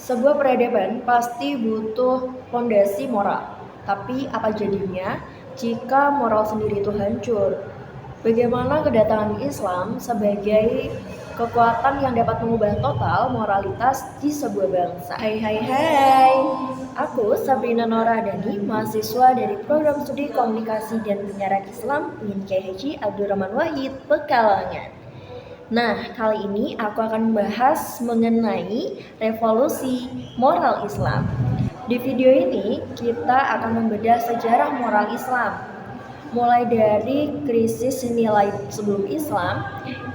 Sebuah peradaban pasti butuh fondasi moral. Tapi apa jadinya jika moral sendiri itu hancur? Bagaimana kedatangan Islam sebagai kekuatan yang dapat mengubah total moralitas di sebuah bangsa? Hai hai hai, aku Sabrina Noradani, mahasiswa dari Program Studi Komunikasi dan Penyiaran Islam UIN Kiai Haji Abdurrahman Wahid, Pekalongan. Nah, kali ini aku akan membahas mengenai revolusi moral Islam. Di video ini, kita akan membedah sejarah moral Islam, mulai dari krisis nilai sebelum Islam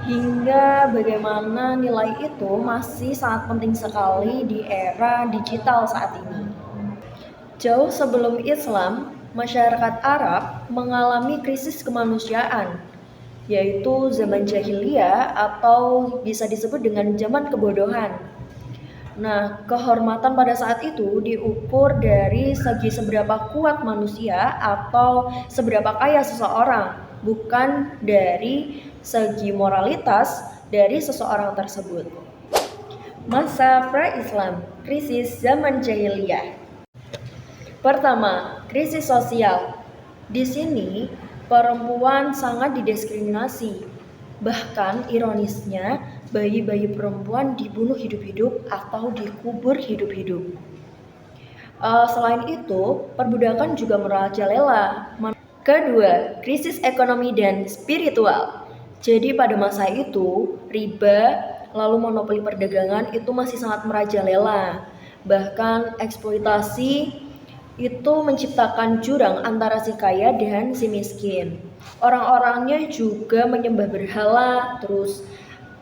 hingga bagaimana nilai itu masih sangat penting sekali di era digital saat ini. Jauh sebelum Islam, masyarakat Arab mengalami krisis kemanusiaan, yaitu zaman jahiliyah atau bisa disebut dengan zaman kebodohan. Nah, kehormatan pada saat itu diukur dari segi seberapa kuat manusia atau seberapa kaya seseorang, bukan dari segi moralitas dari seseorang tersebut. Masa pra-Islam, krisis zaman jahiliyah. Pertama, krisis sosial. Di sini, perempuan sangat didiskriminasi. Bahkan ironisnya, bayi-bayi perempuan dibunuh hidup-hidup atau dikubur hidup-hidup. Selain itu, perbudakan juga merajalela. Kedua, krisis ekonomi dan spiritual. Jadi pada masa itu, riba lalu monopoli perdagangan itu masih sangat merajalela. Bahkan eksploitasi itu menciptakan jurang antara si kaya dan si miskin. Orang-orangnya juga menyembah berhala, terus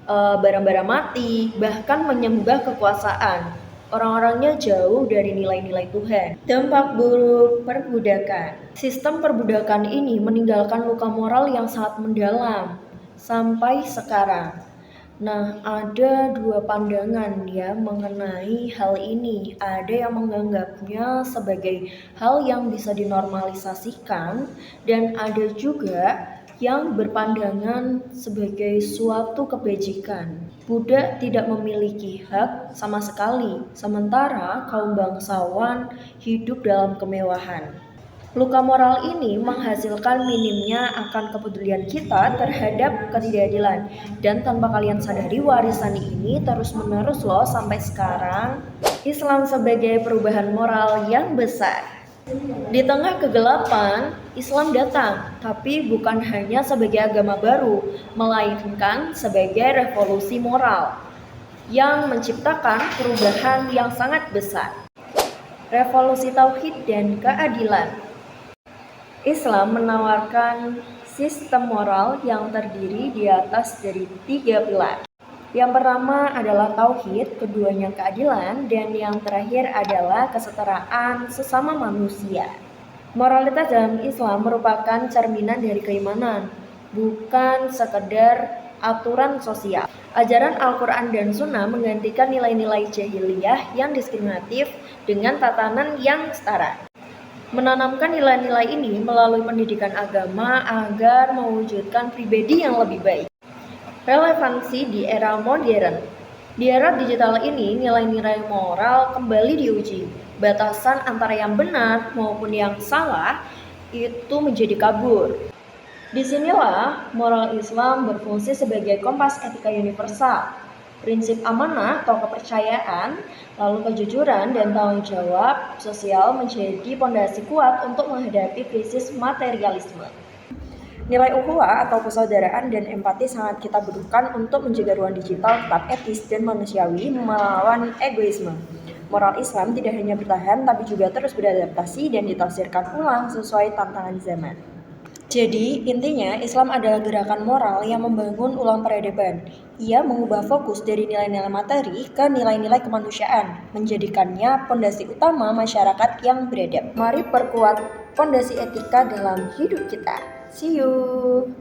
barang-barang mati, bahkan menyembah kekuasaan. Orang-orangnya jauh dari nilai-nilai Tuhan. Dampak buruk perbudakan. Sistem perbudakan ini meninggalkan luka moral yang sangat mendalam sampai sekarang. Nah, ada dua pandangan ya mengenai hal ini. Ada yang menganggapnya sebagai hal yang bisa dinormalisasikan dan ada juga yang berpandangan sebagai suatu kebajikan. Budak tidak memiliki hak sama sekali, sementara kaum bangsawan hidup dalam kemewahan. Luka moral ini menghasilkan minimnya akan kepedulian kita terhadap ketidakadilan. Dan tanpa kalian sadari, warisan ini terus-menerus loh sampai sekarang. Islam sebagai perubahan moral yang besar. Di tengah kegelapan, Islam datang, tapi bukan hanya sebagai agama baru, melainkan sebagai revolusi moral yang menciptakan perubahan yang sangat besar. Revolusi tauhid dan keadilan. Islam menawarkan sistem moral yang terdiri di atas dari 3 pilar. Yang pertama adalah tauhid, keduanya keadilan, dan yang terakhir adalah kesetaraan sesama manusia. Moralitas dalam Islam merupakan cerminan dari keimanan, bukan sekedar aturan sosial. Ajaran Al-Quran dan Sunnah menggantikan nilai-nilai jahiliyah yang diskriminatif dengan tatanan yang setara. Menanamkan nilai-nilai ini melalui pendidikan agama agar mewujudkan pribadi yang lebih baik. Relevansi di era modern. Di era digital ini, nilai-nilai moral kembali diuji. Batasan antara yang benar maupun yang salah itu menjadi kabur. Disinilah moral Islam berfungsi sebagai kompas etika universal. Prinsip amanah atau kepercayaan, lalu kejujuran dan tanggung jawab sosial menjadi pondasi kuat untuk menghadapi krisis materialisme. Nilai ukhuwah atau persaudaraan dan empati sangat kita butuhkan untuk menjaga ruang digital tetap etis dan manusiawi melawan egoisme. Moral Islam tidak hanya bertahan tapi juga terus beradaptasi dan ditafsirkan ulang sesuai tantangan zaman. Jadi, intinya Islam adalah gerakan moral yang membangun ulang peradaban. Ia mengubah fokus dari nilai-nilai materi ke nilai-nilai kemanusiaan, menjadikannya pondasi utama masyarakat yang beradab. Mari perkuat pondasi etika dalam hidup kita. See you!